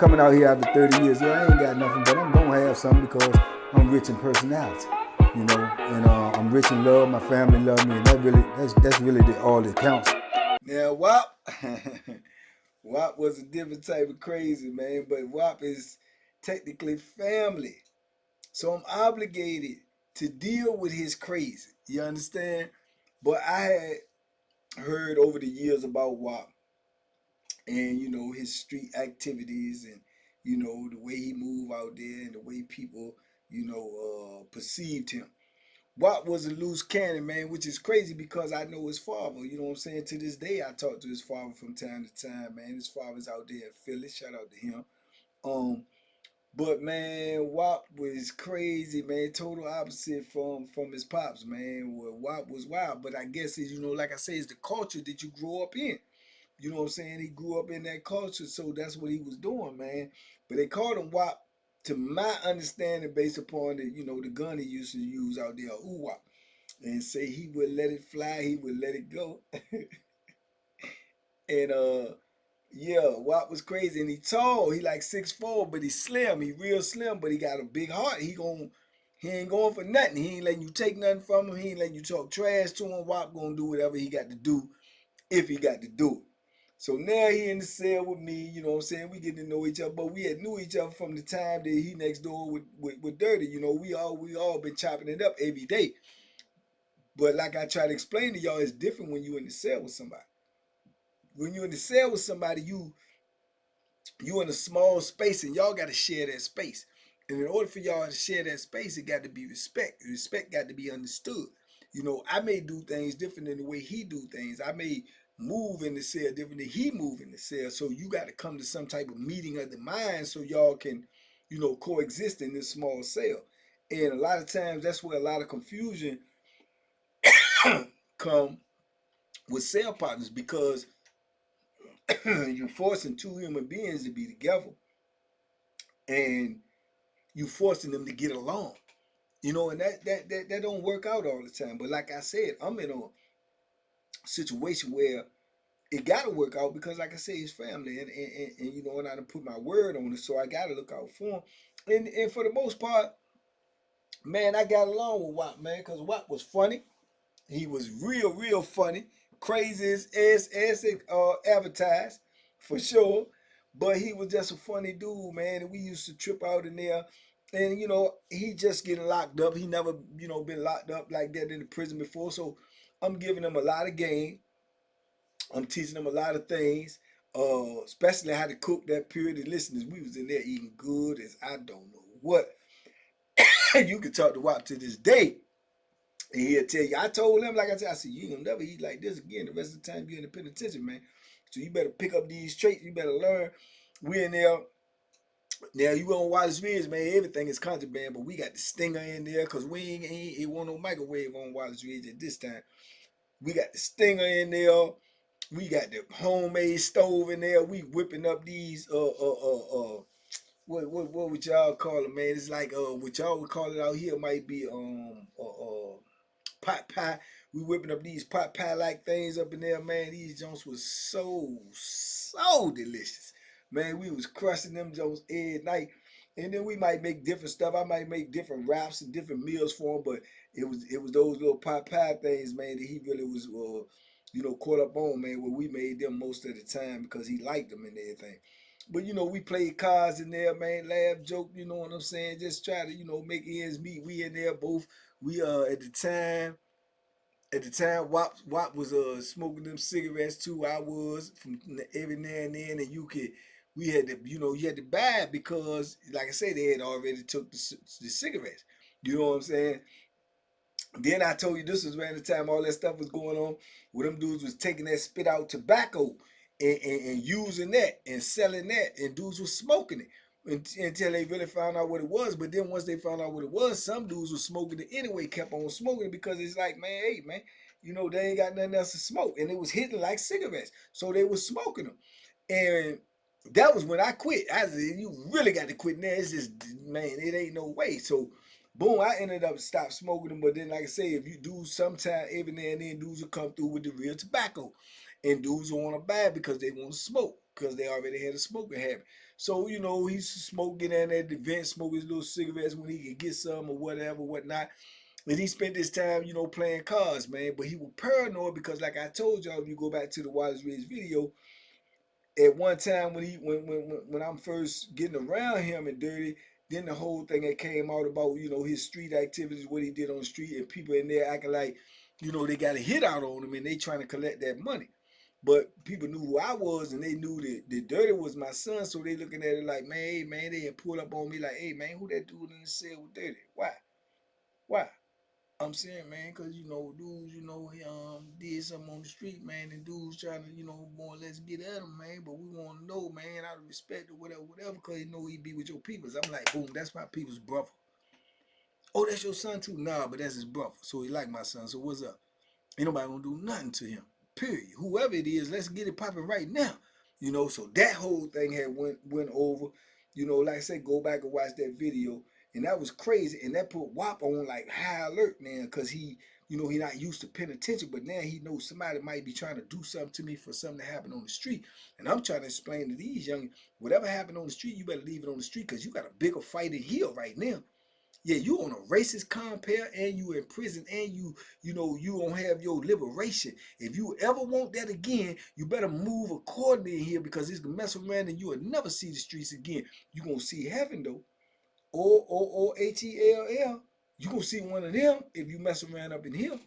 coming out here after 30 years. Yeah, I ain't got nothing, but I'm gonna have something because I'm rich in personality, you know, and I'm rich in love. My family love me, and that's really all that counts. Now, WAP, WAP was a different type of crazy, man, but WAP is technically family, so I'm obligated to deal with his crazy. You understand? But I had heard over the years about WAP and his street activities and the way he moved out there and the way people perceived him. Watt was a loose cannon, man, which is crazy because I know his father. You know what I'm saying? To this day, I talk to his father from time to time, man. His father's out there in Philly. Shout out to him. Um, but man, Wop was crazy, man. Total opposite from his pops, man. Well, Wop was wild, but I guess it's, like I say, it's the culture that you grow up in. You know what I'm saying? He grew up in that culture, so that's what he was doing, man. But they called him Wop, to my understanding, based upon the gun he used to use out there, ooh Wop, and say he would let it fly, he would let it go, and yeah, Wop was crazy, and he tall, he like 6'4", but he's slim, he real slim, but he got a big heart. He ain't going for nothing. He ain't letting you take nothing from him. He ain't letting you talk trash to him. Wop gonna do whatever he got to do if he got to do it. So now he in the cell with me, you know what I'm saying? We getting to know each other, but we had knew each other from the time that he next door with Dirty. We all been chopping it up every day. But like I try to explain to y'all, it's different when you in the cell with somebody. When you in the cell with somebody, you in a small space and y'all gotta share that space. And in order for y'all to share that space, it got to be respect. Respect got to be understood. I may do things different than the way he do things. I may move in the cell different than he move in the cell. So you got to come to some type of meeting of the mind so y'all can, coexist in this small cell. And a lot of times that's where a lot of confusion come with cell partners because you're forcing two human beings to be together and you forcing them to get along. And that don't work out all the time. But like I said, I'm in a situation where it got to work out because, like I say, it's family, and I done put my word on it, so I got to look out for him. And for the most part, man, I got along with Wop, man, because Wop was funny. He was real funny, crazy as advertised, for sure. But he was just a funny dude, man. And we used to trip out in there. And, he just getting locked up. He never, been locked up like that in the prison before. So I'm giving him a lot of game. I'm teaching him a lot of things, especially how to cook that period of listeners. We was in there eating good as I don't know what. You can talk to Wop to this day. And he'll tell you, I told him, like I said, you ain't gonna never eat like this again the rest of the time you're in the penitentiary, man. So you better pick up these traits, you better learn. We in there. Now you on Wallace Ridge, man, everything is contraband, but we got the stinger in there because we ain't want no microwave on Wallace Ridge at this time. We got the stinger in there. We got the homemade stove in there. We whipping up these what would y'all call it, man? It's like what y'all would call it out here might be pot pie. We whipping up these pot pie like things up in there, man. These joints was so delicious, man. We was crushing them joints every night, and then we might make different stuff. I might make different wraps and different meals for him, but it was those little pot pie things, man, that he really was caught up on, man. Where we made them most of the time because he liked them and everything. But we played cards in there, man, laugh, joke, you know what I'm saying? Just try to, make ends meet. We in there both. We at the time Wop was smoking them cigarettes too. I was from every now and then, and we had to you had to buy it because like I said, they had already took the cigarettes. You know what I'm saying? Then I told you this was around the time all that stuff was going on, where them dudes was taking that spit out tobacco and using that and selling that, and dudes was smoking it until they really found out what it was. But then once they found out what it was, some dudes was smoking it anyway, kept on smoking it because it's like, man, hey, man, they ain't got nothing else to smoke. And it was hitting like cigarettes. So they was smoking them. And that was when I quit. I said, you really got to quit now. It's just, man, it ain't no way. So boom, I ended up stop smoking them. But then, like I say, if you do sometime every now and then, dudes will come through with the real tobacco. And dudes will want to buy it because they want to smoke. because they already had a smoking habit. So, you know, he used to smoke, get in at the event, smoke his little cigarettes when he could get some or whatever, whatnot. And he spent this time, you know, playing cards, man. But he was paranoid because, like I told y'all, if you go back to the Wallace Ridge video, at one time when I'm first getting around him and Dirty, then the whole thing that came out about, you know, his street activities, what he did on the street, and people in there acting like, you know, they got a hit out on him and they trying to collect that money. But people knew who I was and they knew that Dirty was my son, so they looking at it like, man, hey man, they had pulled up on me like, hey man, who that dude in the cell with Dirty? Why? Why? I'm saying, man, because, you know, dudes, you know, he did something on the street, man, and dudes trying to, you know, more or less get at him, man, but we want to know, man, out of respect or whatever, because he know he be with your peoples. I'm like, boom, that's my people's brother. Oh, that's your son too? Nah, but that's his brother. So he like my son, so what's up? Ain't nobody gonna do nothing to him. Period. Whoever it is, let's get it popping right now. You know, so that whole thing had went over. You know, like I said, go back and watch that video. And that was crazy. And that put WAP on like high alert, man, because he, you know, he not used to penitentiary, but now he knows somebody might be trying to do something to me for something that happened on the street. And I'm trying to explain to these young, whatever happened on the street, you better leave it on the street because you got a bigger fight in here right now. Yeah, you on a racist compare and you in prison and you know, you don't have your liberation. If you ever want that again, you better move accordingly in here because it's gonna mess around and you will never see the streets again. You gonna see heaven though. Or You gonna see one of them if you mess around up in here.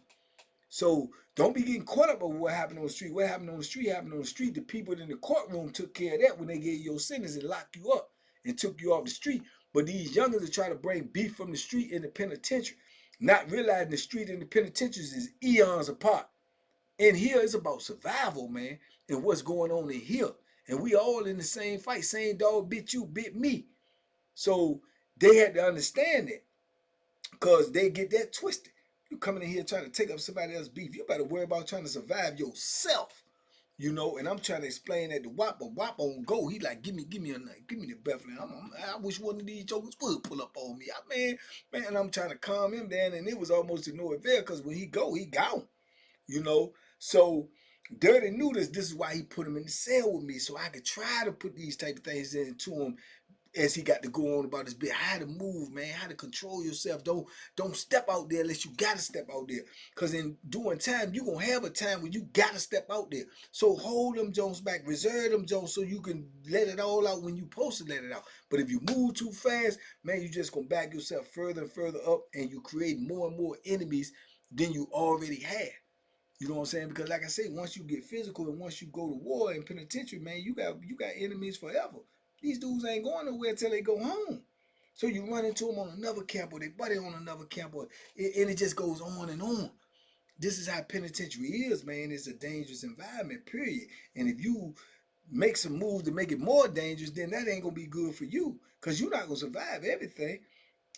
So don't be getting caught up on what happened on the street. What happened on the street happened on the street. The people in the courtroom took care of that when they gave you your sentence and locked you up and took you off the street. But these youngers are trying to bring beef from the street in the penitentiary, not realizing the street and the penitentiaries is eons apart. In here, it's about survival, man, and what's going on in here. And we all in the same fight. Same dog bit you, bit me. So they had to understand that because they get that twisted. You coming in here trying to take up somebody else's beef. You better worry about trying to survive yourself. You know, and I'm trying to explain that to WAP, but WAP on go. He like, give me a night, give me the Bethlehem. I wish one of these jokers would pull up on me. Man, I'm trying to calm him down, and it was almost to no avail because when he go, he gone. You know, so Dirty knew this. This is why he put him in the cell with me, so I could try to put these type of things into him as he got to go on about his bit, how to move, man, how to control yourself. Don't step out there unless you gotta step out there. Cause in doing time, you gonna have a time when you gotta step out there. So hold them Jones back, reserve them Jones so you can let it all out when you supposed to let it out. But if you move too fast, man, you just gonna back yourself further and further up, and you create more and more enemies than you already had. You know what I'm saying? Because like I say, once you get physical and once you go to war in penitentiary, man, you got enemies forever. These dudes ain't going nowhere until they go home. So you run into them on another camp or they buddy on another camp, and it just goes on and on. This is how penitentiary is, man. It's a dangerous environment, period. And if you make some moves to make it more dangerous, then that ain't gonna be good for you, because you're not gonna survive everything.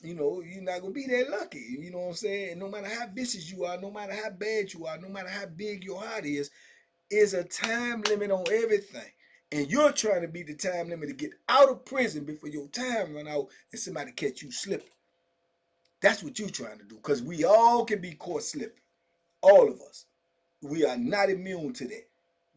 You know, you're not gonna be that lucky. You know what I'm saying? And no matter how vicious you are, no matter how bad you are, no matter how big your heart is a time limit on everything. And you're trying to beat the time limit to get out of prison before your time run out and somebody catch you slipping. That's what you're trying to do. Because we all can be caught slipping. All of us. We are not immune to that.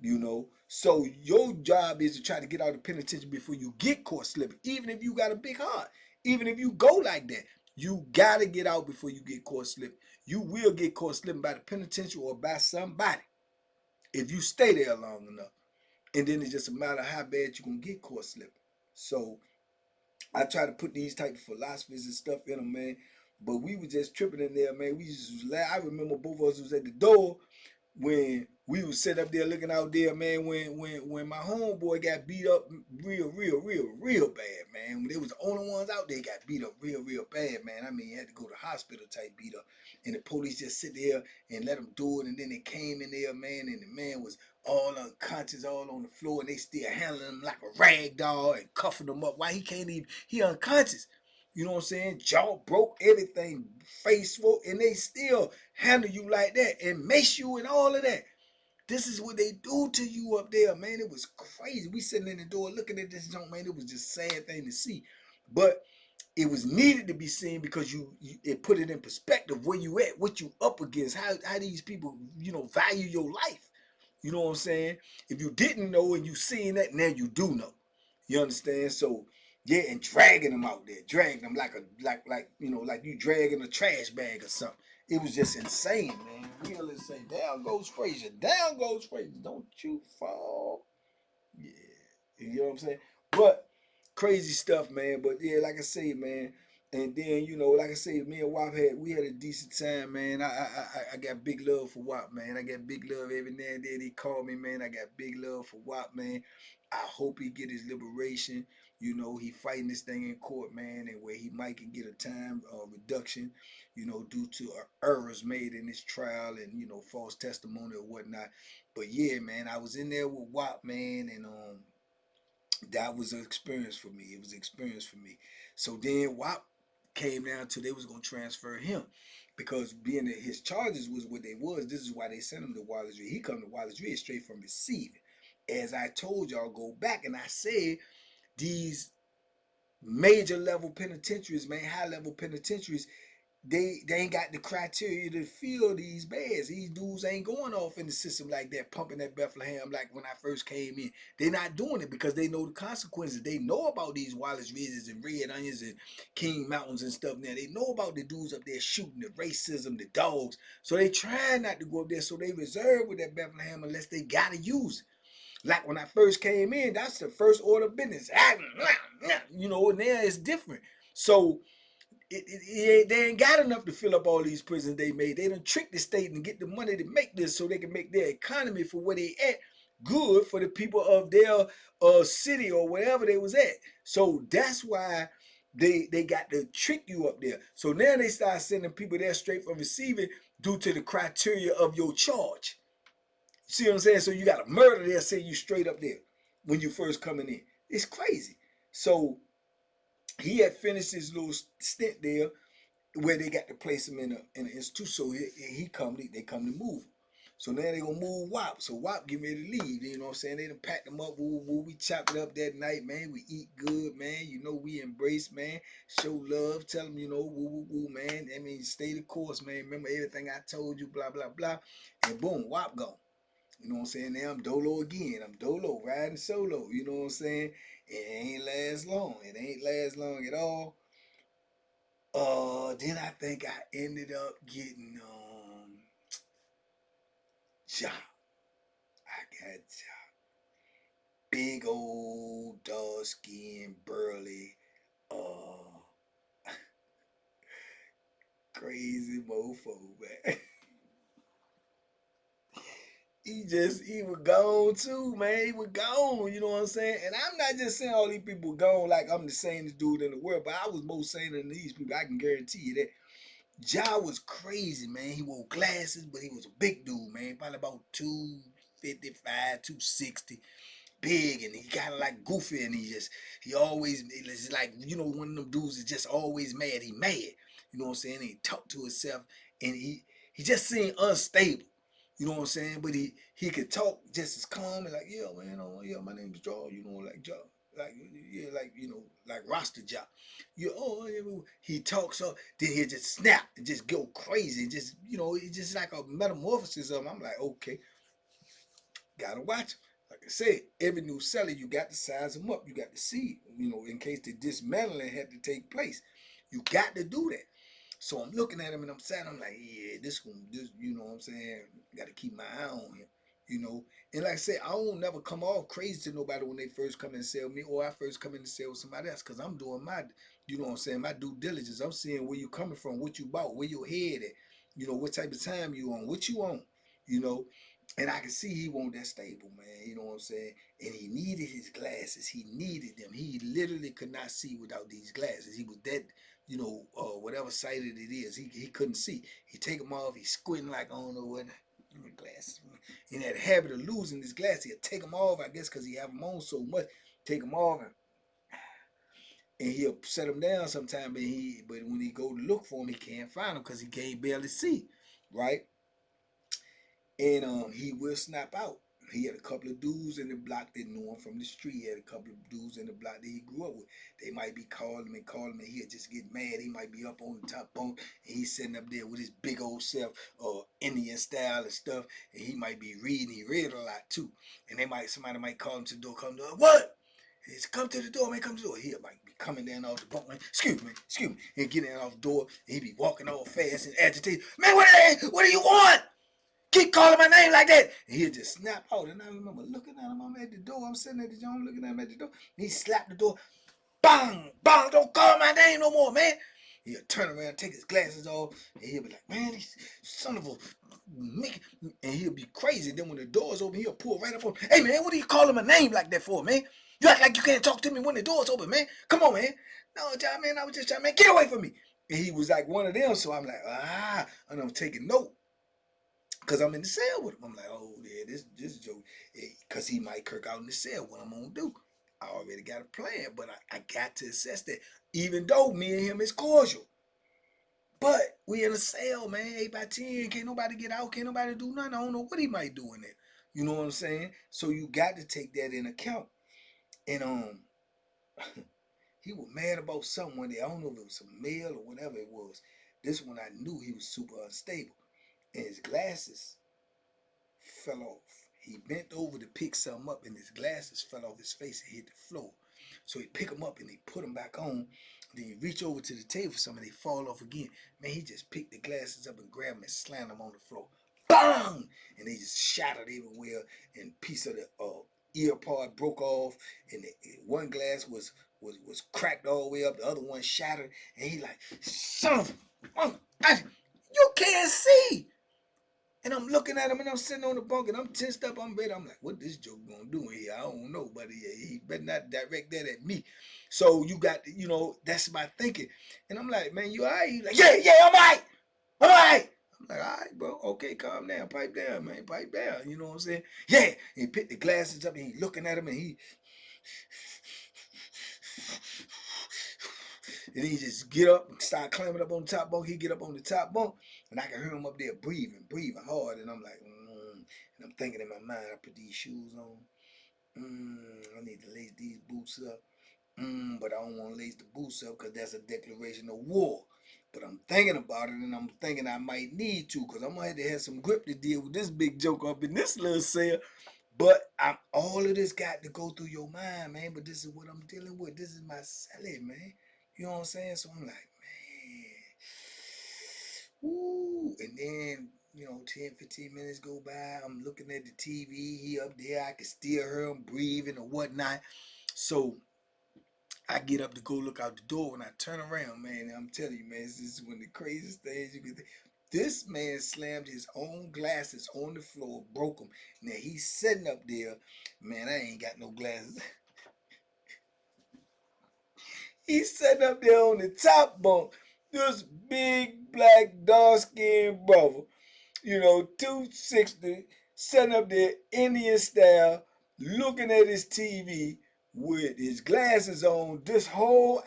You know. So your job is to try to get out of penitentiary before you get caught slipping. Even if you got a big heart. Even if you go like that. You gotta get out before you get caught slipping. You will get caught slipping by the penitentiary or by somebody if you stay there long enough. And then it's just a matter of how bad you're going to get caught slipping. So I try to put these type of philosophies and stuff in them, man. But we were just tripping in there, man. We just was I remember both of us was at the door when we was sitting up there looking out there, man, when my homeboy got beat up real bad, man. When they was the only ones out there got beat up real bad, man. I mean, he had to go to hospital type beat up. And the police just sit there and let him do it. And then they came in there, man, and the man was all unconscious, all on the floor, and they still handling him like a rag doll and cuffing him up. Why he can't even, he unconscious. You know what I'm saying? Jaw broke, everything, face swoop, and they still handle you like that and mace you and all of that. This is what they do to you up there, man. It was crazy. We sitting in the door looking at this junk, man. It was just a sad thing to see. But it was needed to be seen because it put it in perspective where you at, what you up against, how these people, you know, value your life. You know what I'm saying? If you didn't know and you seen that, now you do know. You understand? So yeah, and dragging them out there, dragging them like like you know, like you dragging a trash bag or something. It was just insane, man. Real insane. Down goes Frazier. Down goes Frazier. Don't you fall. Yeah. You know what I'm saying? But crazy stuff, man. But yeah, like I say, man. And then, you know, like I say, me and WAP had a decent time, man. I got big love for WAP, man. I got big love every now and then. He called me, man. I got big love for WAP, man. I hope he get his liberation. You know, he fighting this thing in court, man, and where he might can get a time reduction, you know, due to errors made in this trial and, you know, false testimony or whatnot. But yeah, man, I was in there with WAP, man, and that was an experience for me. It was an experience for me. So then WAP came down to they was gonna transfer him because being that his charges was what they was. This is why they sent him to Wallace Ridge. He come to Wallace Ridge straight from receiving. As I told y'all, go back and I said these major level penitentiaries, man, high level penitentiaries, they ain't got the criteria to fill these beds. These dudes ain't going off in the system like that, pumping that Bethlehem like when I first came in. They not doing it because they know the consequences. They know about these Wallace Ridges and Red Onions and King Mountains and stuff now. They know about the dudes up there shooting, the racism, the dogs. So they try not to go up there. So they reserve with that Bethlehem unless they gotta use it. Like when I first came in, that's the first order of business. You know, now it's different. So they ain't got enough to fill up all these prisons they made. They done trick the state and get the money to make this so they can make their economy for where they at good for the people of their city or wherever they was at. So that's why they got to trick you up there. So now they start sending people there straight from receiving due to the criteria of your charge. See what I'm saying? So you got a murder there, say you straight up there when you first coming in. It's crazy. So he had finished his little stint there where they got to place him in an institute. So they come to move him. So now they gonna move WAP. So WAP get ready to leave. You know what I'm saying? They done packed him up. Woo, woo. We chopped it up that night, man. We eat good, man. You know, we embrace, man. Show love. Tell them, you know, woo, woo, woo, man. I mean, stay the course, man. Remember everything I told you, blah, blah, blah. And boom, WAP gone. You know what I'm saying? Now I'm dolo again. I'm dolo, riding solo. You know what I'm saying? It ain't last long. It ain't last long at all. Then I think I ended up getting job. I got job. Big old dark skin, burly, uh crazy mofo, man. He was gone too, man. He was gone, you know what I'm saying? And I'm not just saying all these people gone like I'm the sanest dude in the world, but I was more sane than these people. I can guarantee you that. Ja was crazy, man. He wore glasses, but he was a big dude, man. Probably about 255, 260. Big, and he kind of like goofy, and he always, it's like, you know, one of them dudes is just always mad. He mad. You know what I'm saying? He talk to himself, and he just seemed unstable. You know what I'm saying? But he could talk just as calm and like, yeah, man, yeah, my name's Jaw, you know, like Jaw. Like, yeah, like, you know, like Rasta Jaw. You yeah, he talks up, then he just snap and just go crazy. Just, you know, it's just like a metamorphosis of him. I'm like, okay, gotta watch him. Like I said, every new seller, you got to size them up. You got to see, you know, in case the dismantling had to take place. You got to do that. So I'm looking at him and I'm saying, I'm like, yeah, this, you know what I'm saying? Got to keep my eye on him, you know. And like I said, I don't never come off crazy to nobody when they first come and sell me or I first come in and sell somebody else because I'm doing my, you know what I'm saying, my due diligence. I'm seeing where you coming from, what you bought, where your head at, you know, what type of time you on, what you on, you know. And I can see he wasn't that stable, man. You know what I'm saying? And he needed his glasses. He needed them. He literally could not see without these glasses. He was dead, you know, whatever sighted it is. He couldn't see. He take them off. He squinting like, I don't know what. Glasses. In that habit of losing his glasses, he'll take them off, I guess, because he have them on so much. Take them off and he'll set them down sometime. But when he go to look for them, he can't find them because he can't barely see, right? And he will snap out. He had a couple of dudes in the block that knew him from the street. He had a couple of dudes in the block that he grew up with. They might be calling him, and he'll just get mad. He might be up on the top bunk, and he's sitting up there with his big old self, Indian style and stuff, and he might be reading. He read a lot too. And somebody might call him to the door, come to the door. What? He's come to the door, man, come to the door. He might be coming down off the bunk, man. Excuse me. He'll get in off the door, and he be walking all fast and agitated. Man, what do you want? Keep calling my name like that. And he'll just snap out. And I remember looking at him. I'm at the door. I'm sitting at the door. I'm looking at him at the door. And he slapped the door. Bang! Bang! Don't call my name no more, man. He'll turn around, take his glasses off, and he'll be like, man, this son of a... And he'll be crazy. Then when the door's open, he'll pull right up on, hey, man, what are you calling my name like that for, man? You act like you can't talk to me when the door's open, man. Come on, man. No, John, man, I was just trying, man, get away from me. And he was like one of them, so I'm like, and I'm taking note. Because I'm in the cell with him. I'm like, oh, yeah, this joke. Because he might kirk out in the cell. What I'm going to do? I already got a plan, but I got to assess that. Even though me and him is cordial. But we in a cell, man, 8 by 10. Can't nobody get out. Can't nobody do nothing. I don't know what he might do in there. You know what I'm saying? So you got to take that in account. And he was mad about something one day. I don't know if it was some mail or whatever it was. This one I knew he was super unstable. And his glasses fell off. He bent over to pick something up, and his glasses fell off his face and hit the floor. So he pick them up and he put them back on. Then he reach over to the table for some, and they fall off again. Man, he just picked the glasses up and grabbed them and slammed them on the floor. Bang! And they just shattered everywhere, and piece of the ear part broke off, and one glass was cracked all the way up. The other one shattered, and he like, son of you can't see. And I'm looking at him, and I'm sitting on the bunk, and I'm tensed up. I'm ready. I'm like, what this joke gonna do in here? I don't know, but he better not direct that at me. So you got, that's my thinking. And I'm like, man, you all right? He's like, yeah, I'm all right. I'm all right. I'm like, all right, bro. Okay, calm down. Pipe down, man. Pipe down. You know what I'm saying? Yeah. And he picked the glasses up, and he looking at him, and he just get up and start climbing up on the top bunk. He get up on the top bunk, and I can hear him up there breathing hard. And I'm like, and I'm thinking in my mind, I put these shoes on. I need to lace these boots up. But I don't want to lace the boots up because that's a declaration of war. But I'm thinking about it, and I'm thinking I might need to, because I'm going to have some grip to deal with this big joke up in this little cell. But all of this got to go through your mind, man. But this is what I'm dealing with. This is my celly, man. You know what I'm saying? So I'm like, man. Ooh. And then, 10, 15 minutes go by. I'm looking at the TV. He up there. I can still hear him breathing or whatnot. So I get up to go look out the door. When I turn around, man, I'm telling you, man, this is one of the craziest things you could think. This man slammed his own glasses on the floor, broke them. Now he's sitting up there. Man, I ain't got no glasses. He's sitting up there on the top bunk. This big, black, dark-skinned brother, 260, sitting up there Indian style, looking at his TV with his glasses on. This whole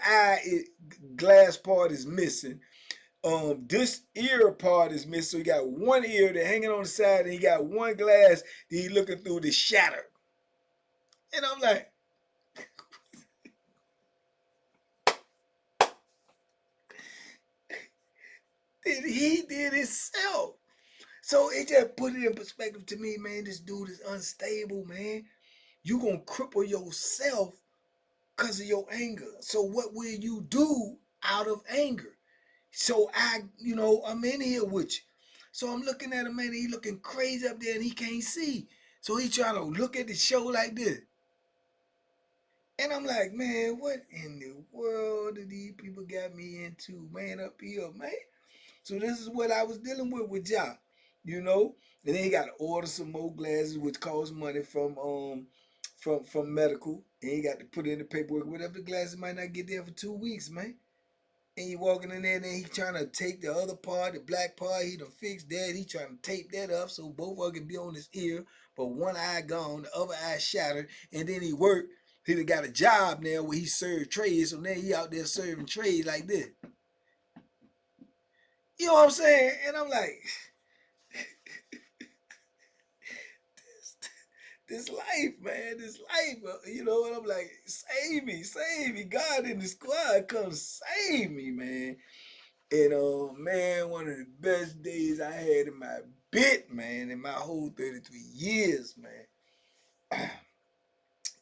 glass part is missing. This ear part is missing. So he got one ear that hanging on the side, and he got one glass that he looking through the shattered. And I'm like, he did himself. So it just put it in perspective to me, man. This dude is unstable, man. You gonna cripple yourself because of your anger. So what will you do out of anger? So I'm in here with you. So I'm looking at him, man. He looking crazy up there, and he can't see. So he trying to look at the show like this. And I'm like, man, what in the world did these people got me into, man, up here, man? So this is what I was dealing with y'all, And then he got to order some more glasses, which costs money from medical. And he got to put in the paperwork. Whatever, the glasses might not get there for 2 weeks, man. And he walking in there, and then he trying to take the other part, the black part. He done fixed that. He trying to tape that up so both of them can be on his ear. But one eye gone, the other eye shattered. And then he worked. He done got a job now where he served trays. So now he out there serving trays like this. You know what I'm saying? And I'm like, this life, man, this life, you know. And I'm like, save me, God in the squad, come save me, man. And man, one of the best days I had in my bit, man, in my whole 33 years, man.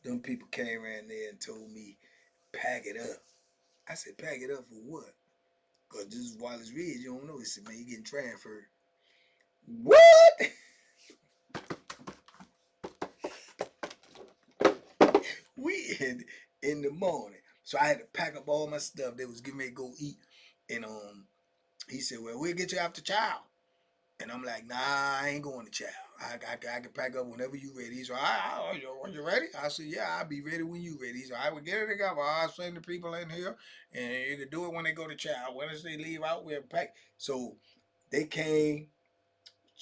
Them people came around there and told me, pack it up. I said, pack it up for what? Because this is Wallace Ridge, you don't know. He said, man, you getting transferred. What? We in the morning. So I had to pack up all my stuff. They was getting ready to go eat. And he said, well, we'll get you after chow. And I'm like, nah, I ain't going to chow. I can pack up whenever you ready. He's like, when you ready? I said, yeah, I'll be ready when you ready. He's like, I will get it together. I'll send the people in here, and you can do it when they go to chow. When they leave out, we'll pack. So they came,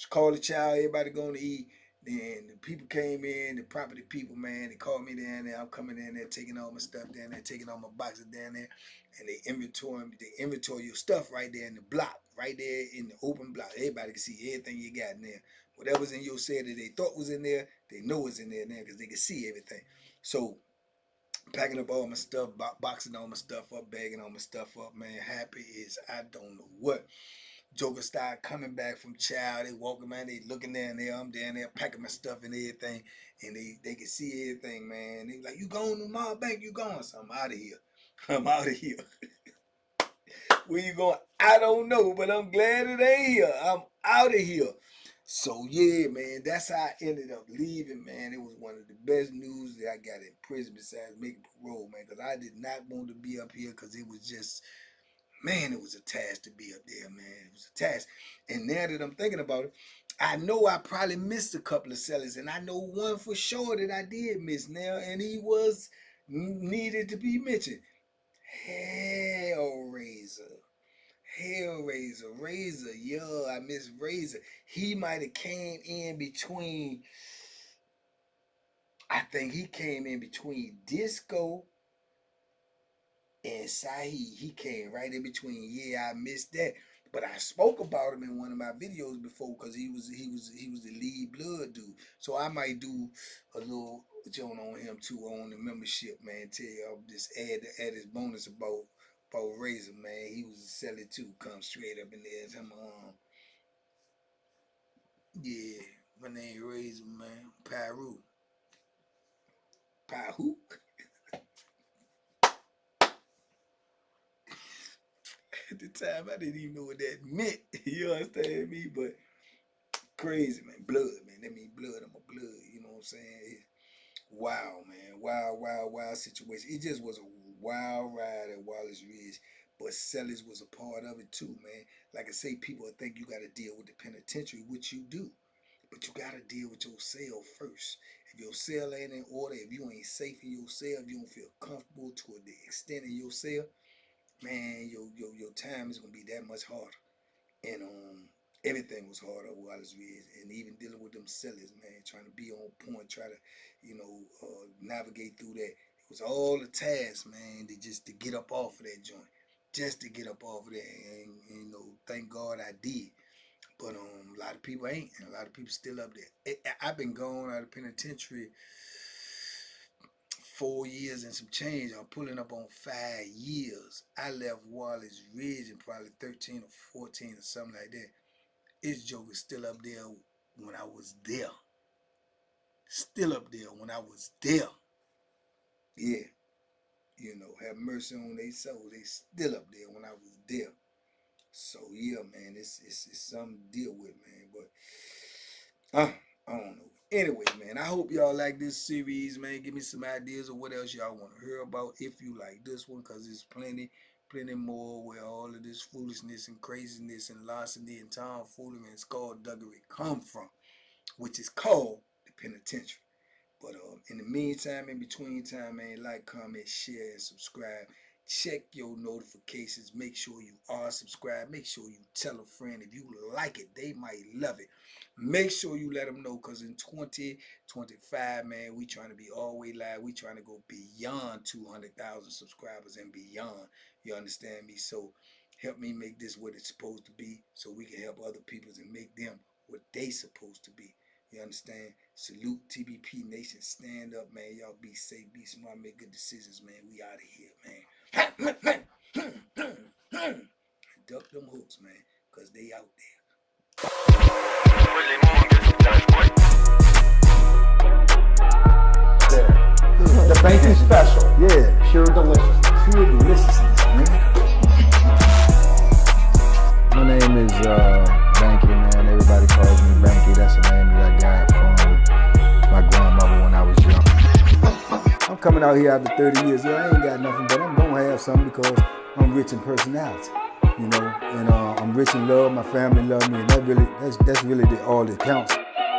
called the child, everybody going to eat. Then the people came in, the property people, man, they called me down there. I'm coming in there, taking all my stuff down there, taking all my boxes down there, and they inventory your stuff right there in the block, right there in the open block. Everybody can see everything you got in there. Whatever's in your cell that they thought was in there, they know it's in there now because they can see everything. So packing up all my stuff, boxing all my stuff up, bagging all my stuff up, man. Happy is I don't know what. Joker started coming back from child. They walking, man. They looking down there. I'm down there packing my stuff and everything. And they can see everything, man. They like, you going to my bank? You going? So I'm out of here. I'm out of here. Where you going? I don't know, but I'm glad it ain't here. I'm out of here. So yeah, man, that's how I ended up leaving, man. It was one of the best news that I got in prison besides making parole, man. Because I did not want to be up here because it was just, man, it was a task to be up there, man. It was a task. And now that I'm thinking about it, I know I probably missed a couple of sellers, and I know one for sure that I did miss now, and he was needed to be mentioned. Hellraiser. Razor, yeah, I miss Razor. He might have came in between, I think he came in between Disco and Sahi. He came right in between. Yeah, I missed that. But I spoke about him in one of my videos before because he was the lead blood dude. So I might do a little joint on him too on the membership, man. Tell y'all just add his bonus about Razor, man. He was a seller too. Come straight up in there. Him, yeah, my name Razor, man. Pyru. Pyru? At the time, I didn't even know what that meant. You understand me? But crazy, man. Blood, man. That means blood. I'm a blood. You know what I'm saying? Wow, man. Wild situation. It just was a wild ride at Wallace Ridge. But Sellers was a part of it too, man. Like I say, people think you got to deal with the penitentiary, which you do. But you got to deal with your cell first. If your cell ain't in order, if you ain't safe in your cell, if you don't feel comfortable to the extent in your cell, man, your time is going to be that much harder. And everything was hard at Wallace Ridge, and even dealing with them sellers, man, trying to be on point, try to, navigate through that. It was all the tasks, man, to get up off of that joint, just to get up off of that, and thank God I did. But a lot of people ain't, and a lot of people still up there. I've been gone out of penitentiary 4 years and some change. I'm pulling up on 5 years. I left Wallace Ridge in probably 13 or 14 or something like that. This joke is still up there when I was there. Still up there when I was there. Yeah. Have mercy on their soul. They still up there when I was there. So yeah, man, it's something to deal with, man. But I don't know. Anyway, man, I hope y'all like this series, man. Give me some ideas of what else y'all want to hear about if you like this one, because there's plenty more where all of this foolishness and craziness and larceny and tomfoolery and skullduggery come from, which is called the penitentiary. But in the meantime, in between time, man, like, comment, share, and subscribe. Check your notifications. Make sure you are subscribed. Make sure you tell a friend. If you like it, they might love it. Make sure you let them know, because in 2025, man, we trying to be all the way live. We trying to go beyond 200,000 subscribers and beyond. You understand me? So help me make this what it's supposed to be, so we can help other people and make them what they supposed to be. You understand? Salute TBP Nation. Stand up, man. Y'all be safe, be smart, make good decisions, man. We out of here, man. Duck them hooks, man, because they out there. The banky special. Yeah. Pure deliciousness. Pure deliciousness, man. My name is Banky, man. Everybody calls me Banky. That's the name that I got from my grandmother when I was young. I'm coming out here after 30 years. Yeah, I ain't got nothing, but I'm gonna have something because I'm rich in personality, you know, and I'm rich in love. My family love me, and that's really all that counts.